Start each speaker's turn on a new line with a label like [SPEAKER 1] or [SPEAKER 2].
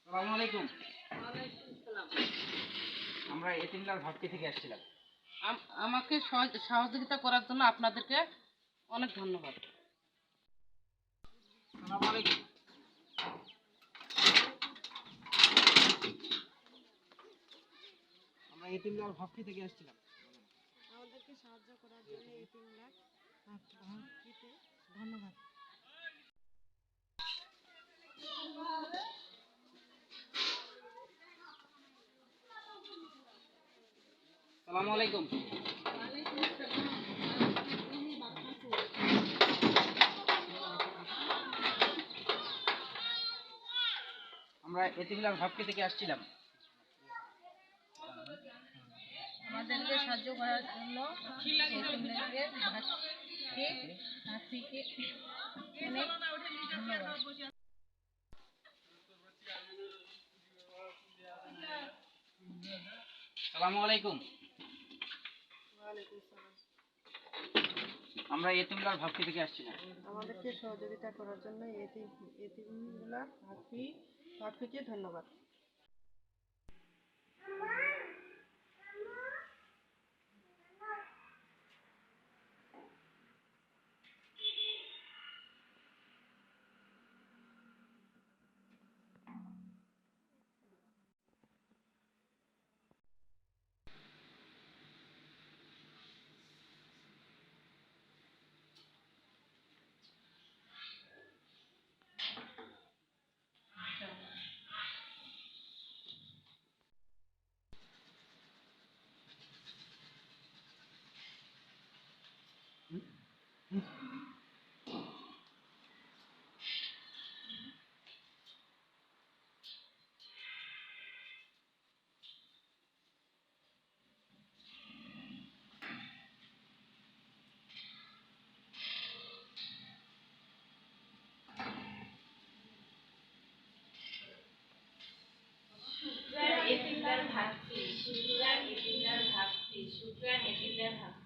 [SPEAKER 1] আসসালামু আলাইকুম। আমরা এতিমলাল ভাবকি থেকে আসছিলাম।
[SPEAKER 2] আমাকে সহযোগিতা করার জন্য আপনাদেরকে অনেক ধন্যবাদ।
[SPEAKER 1] আসসালামু আলাইকুম। আমরা এতিমলাল ভাবকি থেকে আসছিলাম।
[SPEAKER 3] আমাদেরকে সাহায্য করার জন্য এতিমলাল ভাবকিতে ধন্যবাদ।
[SPEAKER 1] আসসালামু আলাইকুম। আমরা এতিমলাল ভাবকি থেকে আসছিলাম।
[SPEAKER 2] আমাদেরকে সাহায্য করার জন্য এতিমদেরকে ভাবকিকে অনেক ধন্যবাদ।
[SPEAKER 1] আসসালামু আলাইকুম।
[SPEAKER 3] ওয়ালাইকুম আসসালাম।
[SPEAKER 1] আমরা এতিমলাল ভাবকি থেকে আসছিলাম।
[SPEAKER 3] আমাদেরকে সহযোগিতা করার জন্য এতিমলাল ভাবকিকে ধন্যবাদ।
[SPEAKER 4] শুক্রান এতিমদার ভাবছি, শুক্রান এতিমদার ভাবছি, শুক্রান এতিমদার ভাবছি।